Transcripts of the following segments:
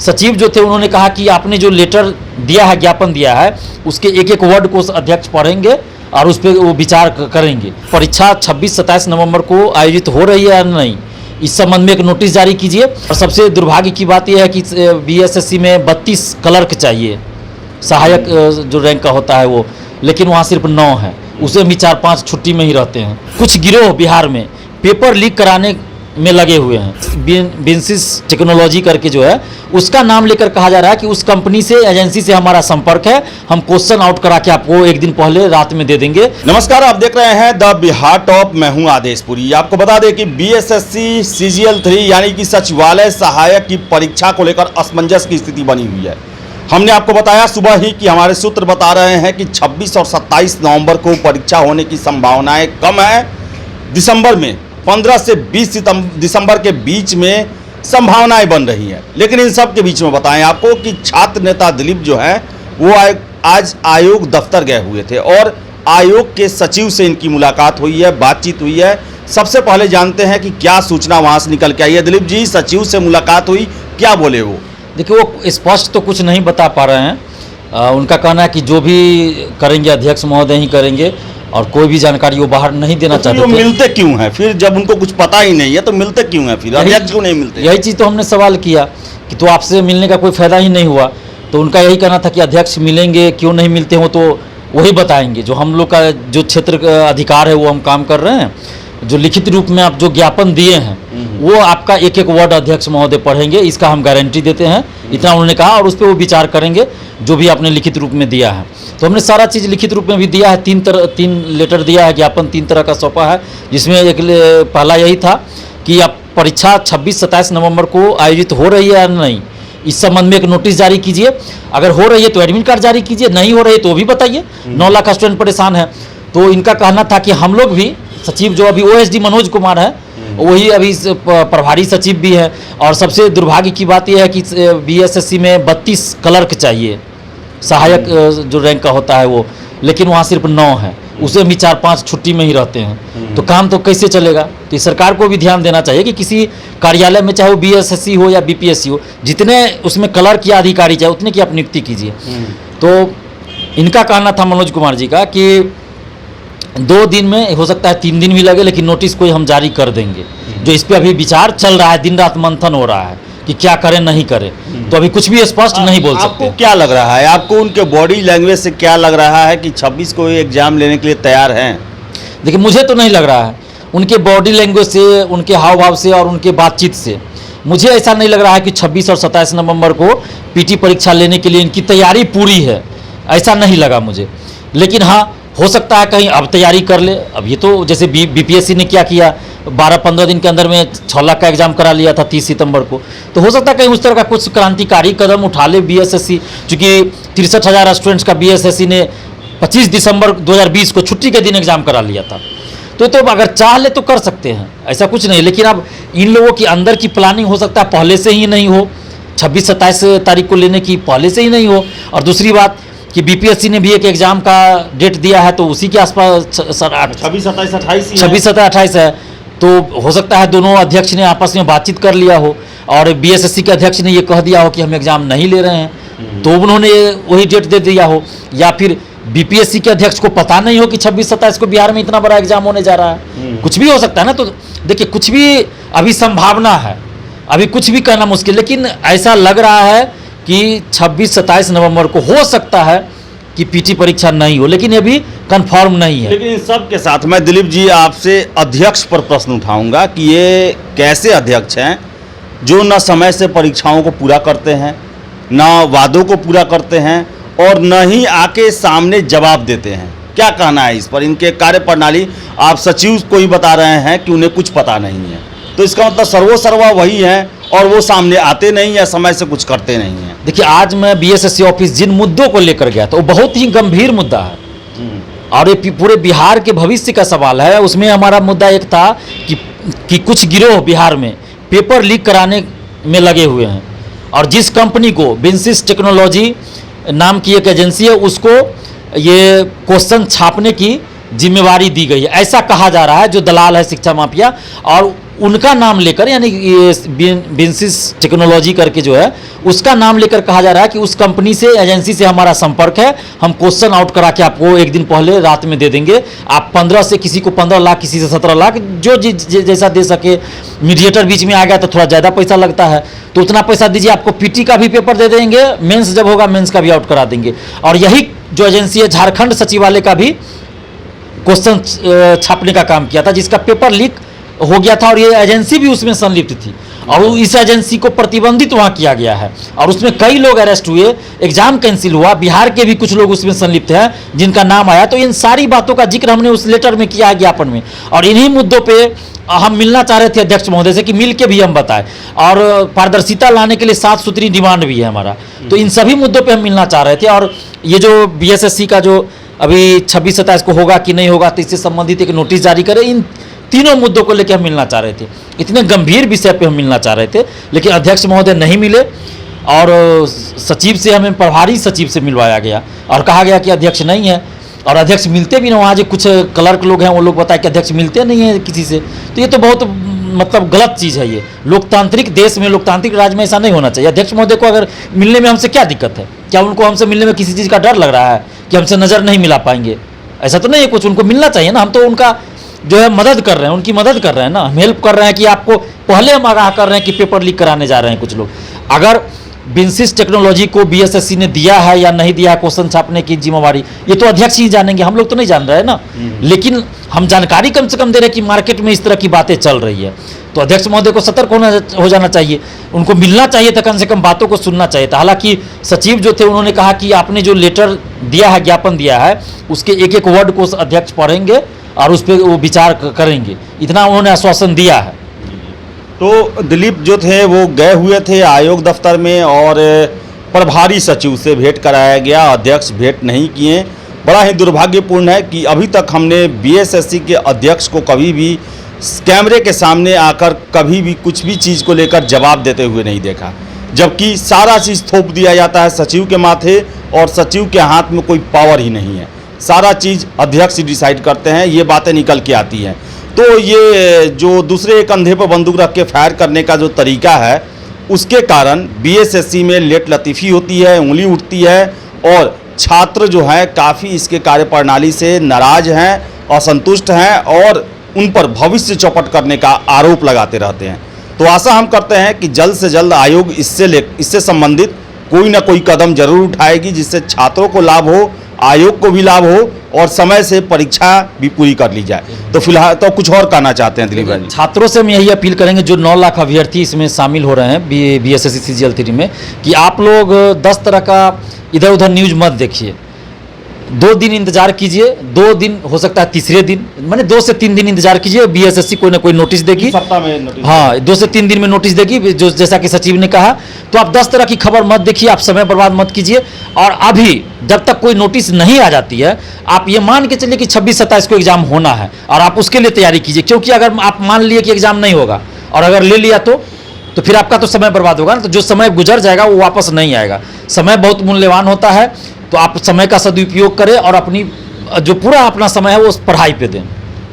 सचिव जो थे उन्होंने कहा कि आपने जो लेटर दिया है, ज्ञापन दिया है, उसके एक एक वर्ड को अध्यक्ष पढ़ेंगे और उस पर वो विचार करेंगे। परीक्षा 26-27 नवंबर को आयोजित हो रही है या नहीं, इस संबंध में एक नोटिस जारी कीजिए। और सबसे दुर्भाग्य की बात यह है कि बीएसएससी में 32 क्लर्क चाहिए, सहायक जो रैंक का होता है वो, लेकिन वहाँ सिर्फ 9 है, उसे भी 4-5 छुट्टी में ही रहते हैं। कुछ गिरोह बिहार में पेपर लीक कराने में लगे हुए हैं। बिंसिस टेक्नोलॉजी करके जो है उसका नाम लेकर कहा जा रहा है कि उस कंपनी से, एजेंसी से हमारा संपर्क है, हम क्वेश्चन आउट करा के आपको एक दिन पहले रात में दे देंगे। नमस्कार, आप देख रहे हैं द बिहार टॉप। मैं हूं आदेशपुरी। आपको बता दें कि बीएसएससी सीजीएल 3 यानी कि सचिवालय सहायक की परीक्षा को लेकर असमंजस की स्थिति बनी हुई है। हमने आपको बताया सुबह ही कि हमारे सूत्र बता रहे हैं कि 26 और 27 नवंबर को परीक्षा होने की संभावनाएं कम है। दिसंबर में 15 से 20 दिसंबर के बीच में संभावनाएं बन रही हैं। लेकिन इन सब के बीच में बताएं आपको कि छात्र नेता दिलीप जो है वो आज आयोग दफ्तर गए हुए थे और आयोग के सचिव से इनकी मुलाकात हुई है, बातचीत हुई है। सबसे पहले जानते हैं कि क्या सूचना वहां से निकल के आई है। दिलीप जी, सचिव से मुलाकात हुई, क्या बोले वो? देखिए, वो स्पष्ट तो कुछ नहीं बता पा रहे हैं। उनका कहना है कि जो भी करेंगे अध्यक्ष महोदय ही करेंगे और कोई भी जानकारी वो बाहर नहीं देना चाहते थे। मिलते क्यों हैं फिर, जब उनको कुछ पता ही नहीं है तो मिलते क्यों हैं फिर, अध्यक्ष क्यों नहीं मिलते? यही चीज़ तो हमने सवाल किया कि तो आपसे मिलने का कोई फायदा ही नहीं हुआ। तो उनका यही कहना था कि अध्यक्ष मिलेंगे, क्यों नहीं मिलते हो तो वही बताएंगे। जो हम लोग का जो क्षेत्र का अधिकार है वो हम काम कर रहे हैं। जो लिखित रूप में आप जो ज्ञापन दिए हैं वो आपका एक एक वर्ड अध्यक्ष महोदय पढ़ेंगे, इसका हम गारंटी देते हैं, इतना उन्होंने कहा। और उस पर वो विचार करेंगे जो भी आपने लिखित रूप में दिया है। तो हमने सारा चीज़ लिखित रूप में भी दिया है। 3 लेटर दिया है, ज्ञापन 3 तरह का सौंपा है, जिसमें एक पहला यही था कि आप परीक्षा 26-27 नवंबर को आयोजित हो रही है या नहीं, इस संबंध में एक नोटिस जारी कीजिए। अगर हो रही है तो एडमिट कार्ड जारी कीजिए, नहीं हो रही है तो भी बताइए। 9 लाख स्टूडेंट परेशान है। तो इनका कहना था कि हम लोग भी, सचिव जो अभी ओएसडी मनोज कुमार है वही अभी प्रभारी सचिव भी है। और सबसे दुर्भाग्य की बात यह है कि बीएसएससी में 32 क्लर्क चाहिए, सहायक जो रैंक का होता है वो, लेकिन वहाँ सिर्फ 9 है, उसे भी 4-5 छुट्टी में ही रहते हैं। तो काम तो कैसे चलेगा? तो सरकार को भी ध्यान देना चाहिए कि किसी कार्यालय में, चाहे वो बीएसएससी हो या बीपीएससी हो, जितने उसमें क्लर्क या अधिकारी चाहे उतने की आप नियुक्ति कीजिए। तो इनका कहना था मनोज कुमार जी का कि 2 दिन में, हो सकता है 3 दिन भी लगे, लेकिन नोटिस कोई हम जारी कर देंगे। जो इस पे अभी विचार चल रहा है, दिन रात मंथन हो रहा है कि क्या करें नहीं करें, तो अभी कुछ भी स्पष्ट नहीं बोल सकते। आपको क्या लग रहा है, आपको उनके बॉडी लैंग्वेज से क्या लग रहा है कि 26 को एग्जाम लेने के लिए तैयार हैं? देखिए, मुझे तो नहीं लग रहा है। उनके बॉडी लैंग्वेज से, उनके हाव भाव से और उनके बातचीत से मुझे ऐसा नहीं लग रहा है कि 26 और 27 नवंबर को पीटी परीक्षा लेने के लिए इनकी तैयारी पूरी है, ऐसा नहीं लगा मुझे। लेकिन हाँ, हो सकता है कहीं अब तैयारी कर ले। अब ये तो जैसे बीपीएससी ने क्या किया, 12-15 दिन के अंदर में 6 लाख का एग्जाम करा लिया था 30 सितंबर को। तो हो सकता है कहीं उस तरह का कुछ क्रांतिकारी कदम उठा ले बीएसएससी, चूँकि 63,000 स्टूडेंट्स का बीएसएससी ने 25 दिसंबर 2020 को छुट्टी के दिन एग्जाम करा लिया था। तो अगर चाह ले तो कर सकते हैं, ऐसा कुछ नहीं। लेकिन अब इन लोगों की अंदर की प्लानिंग हो सकता है पहले से ही नहीं हो, 26-27 तारीख को लेने की पहले से ही नहीं हो। और दूसरी बात कि बीपीएससी ने भी एक एग्जाम का डेट दिया है, तो उसी के आसपास 26-27-28 है। तो हो सकता है दोनों अध्यक्ष ने आपस में बातचीत कर लिया हो और बीएसएससी के अध्यक्ष ने ये कह दिया हो कि हम एग्जाम नहीं ले रहे हैं, तो उन्होंने वही डेट दे दिया हो। या फिर बीपीएससी के अध्यक्ष को पता नहीं हो कि 26-27 को बिहार में इतना बड़ा एग्जाम होने जा रहा है, कुछ भी हो सकता है ना। तो देखिए, कुछ भी अभी संभावना है, अभी कुछ भी कहना मुश्किल। लेकिन ऐसा लग रहा है कि 26-27 नवंबर को हो सकता है कि पीटी परीक्षा नहीं हो, लेकिन ये भी कंफर्म नहीं है। लेकिन इन सब के साथ मैं दिलीप जी आपसे अध्यक्ष पर प्रश्न उठाऊंगा कि ये कैसे अध्यक्ष हैं जो न समय से परीक्षाओं को पूरा करते हैं, न वादों को पूरा करते हैं और न ही आके सामने जवाब देते हैं। क्या कहना है इस पर? इनके कार्यप्रणाली, आप सचिव को ही बता रहे हैं कि उन्हें कुछ पता नहीं है, तो इसका मतलब सर्वोसर्वा वही है और वो सामने आते नहीं या समय से कुछ करते नहीं हैं। देखिए, आज मैं बीएसएससी ऑफिस जिन मुद्दों को लेकर गया था वो बहुत ही गंभीर मुद्दा है और ये पूरे बिहार के भविष्य का सवाल है। उसमें हमारा मुद्दा एक था कि कुछ गिरोह बिहार में पेपर लीक कराने में लगे हुए हैं और जिस कंपनी को बिंसिस टेक्नोलॉजी नाम की एक एजेंसी है उसको ये क्वेश्चन छापने की जिम्मेवारी दी गई है, ऐसा कहा जा रहा है। जो दलाल है शिक्षा माफिया, और उनका नाम लेकर, यानी ये बिन्सिस टेक्नोलॉजी करके जो है उसका नाम लेकर कहा जा रहा है कि उस कंपनी से, एजेंसी से हमारा संपर्क है, हम क्वेश्चन आउट करा के आपको एक दिन पहले रात में दे देंगे। आप 15 से, किसी को 15 लाख, किसी से 17 लाख, जो जैसा दे सके। मीडिएटर बीच में आ गया तो थोड़ा ज़्यादा पैसा लगता है, तो उतना पैसा दीजिए, आपको पीटी का भी पेपर दे देंगे, मेंस जब होगा मेंस का भी आउट करा देंगे। और यही जो एजेंसी है झारखंड सचिवालय का भी क्वेश्चन छापने का काम किया था, जिसका पेपर लीक हो गया था और ये एजेंसी भी उसमें संलिप्त थी और इस एजेंसी को प्रतिबंधित वहाँ किया गया है और उसमें कई लोग अरेस्ट हुए, एग्जाम कैंसिल हुआ, बिहार के भी कुछ लोग उसमें संलिप्त हैं जिनका नाम आया। तो इन सारी बातों का जिक्र हमने उस लेटर में किया है, ज्ञापन में, और इन्हीं मुद्दों पे हम मिलना चाह रहे थे अध्यक्ष महोदय से कि मिल के भी हम बताएं, और पारदर्शिता लाने के लिए 7 सूत्री डिमांड भी है हमारा। तो इन सभी मुद्दों पे हम मिलना चाह रहे थे। और ये जो बीएसएससी का जो अभी 26-27 को होगा कि नहीं होगा, तो इससे संबंधित एक नोटिस जारी करें, इन तीनों मुद्दों को लेकर हम मिलना चाह रहे थे। इतने गंभीर विषय पे हम मिलना चाह रहे थे, लेकिन अध्यक्ष महोदय नहीं मिले और सचिव से, हमें प्रभारी सचिव से मिलवाया गया और कहा गया कि अध्यक्ष नहीं है, और अध्यक्ष मिलते भी ना, वहाँ जो कुछ क्लर्क लोग हैं वो लोग बताए कि अध्यक्ष मिलते नहीं हैं किसी से। तो ये तो बहुत मतलब गलत चीज़ है। ये लोकतांत्रिक देश में, लोकतांत्रिक राज्य में ऐसा नहीं होना चाहिए। अध्यक्ष महोदय को अगर मिलने में हमसे क्या दिक्कत है? क्या उनको हमसे मिलने में किसी चीज़ का डर लग रहा है कि हमसे नज़र नहीं मिला पाएंगे? ऐसा तो नहीं है कुछ, उनको मिलना चाहिए ना। हम तो उनका जो है मदद कर रहे हैं, उनकी मदद कर रहे हैं ना, हम हेल्प कर रहे हैं कि आपको पहले हम आगाह कर रहे हैं कि पेपर लीक कराने जा रहे हैं कुछ लोग। अगर बिन्सिस टेक्नोलॉजी को बीएसएससी ने दिया है या नहीं दिया है क्वेश्चन छापने की जिम्मेवारी, ये तो अध्यक्ष ही जानेंगे, हम लोग तो नहीं जान रहे हैं ना। लेकिन हम जानकारी कम से कम दे रहे हैं कि मार्केट में इस तरह की बातें चल रही है, तो अध्यक्ष महोदय को सतर्क हो जाना चाहिए, उनको मिलना चाहिए था, कम से कम बातों को सुनना चाहिए था। हालांकि सचिव जो थे उन्होंने कहा कि आपने जो लेटर दिया है, ज्ञापन दिया है, उसके एक एक वर्ड को अध्यक्ष पढ़ेंगे और उस पर वो विचार करेंगे, इतना उन्होंने आश्वासन दिया है। तो दिलीप जो थे वो गए हुए थे आयोग दफ्तर में और प्रभारी सचिव से भेंट कराया गया, अध्यक्ष भेंट नहीं किए। बड़ा ही दुर्भाग्यपूर्ण है कि अभी तक हमने बीएसएससी के अध्यक्ष को कभी भी कैमरे के सामने आकर कभी भी कुछ भी चीज़ को लेकर जवाब देते हुए नहीं देखा, जबकि सारा चीज़ थोप दिया जाता है सचिव के माथे और सचिव के हाथ में कोई पावर ही नहीं है, सारा चीज़ अध्यक्ष डिसाइड करते हैं, ये बातें निकल के आती हैं। तो ये जो दूसरे कंधे पर बंदूक रख के फायर करने का जो तरीका है, उसके कारण बीएसएससी में लेट लतीफ़ी होती है, उंगली उठती है और छात्र जो हैं काफ़ी इसके कार्यप्रणाली से नाराज हैं, असंतुष्ट हैं और उन पर भविष्य चौपट करने का आरोप लगाते रहते हैं। तो आशा हम करते हैं कि जल्द से जल्द आयोग इससे संबंधित कोई ना कोई कदम जरूर उठाएगी, जिससे छात्रों को लाभ हो, आयोग को भी लाभ हो और समय से परीक्षा भी पूरी कर ली जाए। तो फिलहाल तो कुछ और कहना चाहते हैं दिलीप भाई? छात्रों से हम यही अपील करेंगे जो 9 लाख अभ्यर्थी इसमें शामिल हो रहे हैं बीएसएससी सीजीएल 3 में, कि आप लोग 10 तरह का इधर उधर न्यूज मत देखिए। 2 दिन इंतजार कीजिए, 2 दिन हो सकता है तीसरे दिन, माने 2 से 3 दिन इंतजार कीजिए, बीएसएससी कोई ना कोई नोटिस देगी, सप्ताह में नोटिस, हाँ 2 से 3 दिन में नोटिस देगी, जो जैसा कि सचिव ने कहा। तो आप 10 तरह की खबर मत देखिए, आप समय बर्बाद मत कीजिए। और अभी जब तक कोई नोटिस नहीं आ जाती है, आप ये मान के चलिए कि 26-27 को एग्जाम होना है और आप उसके लिए तैयारी कीजिए, क्योंकि अगर आप मान लिए कि एग्जाम नहीं होगा और अगर ले लिया तो फिर आपका तो समय बर्बाद होगा ना। तो जो समय गुजर जाएगा वो वापस नहीं आएगा। समय बहुत मूल्यवान होता है, तो आप समय का सदुपयोग करें और अपनी जो पूरा अपना समय है वो उस पढ़ाई पे दें।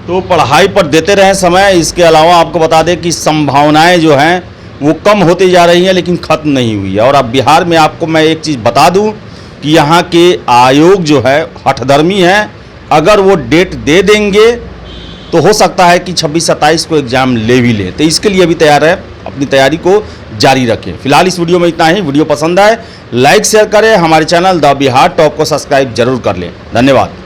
तो पढ़ाई पर देते रहें समय। इसके अलावा आपको बता दें कि संभावनाएं जो हैं वो कम होती जा रही हैं, लेकिन ख़त्म नहीं हुई है। और अब बिहार में आपको मैं एक चीज़ बता दूं कि यहाँ के आयोग जो है हठधर्मी है, अगर वो डेट दे देंगे तो हो सकता है कि 26-27 को एग्ज़ाम ले भी ले। तो इसके लिए भी तैयार है, अपनी तैयारी को जारी रखें। फिलहाल इस वीडियो में इतना ही। वीडियो पसंद आए लाइक शेयर करें, हमारे चैनल द बिहार टॉप को सब्सक्राइब जरूर कर लें। धन्यवाद।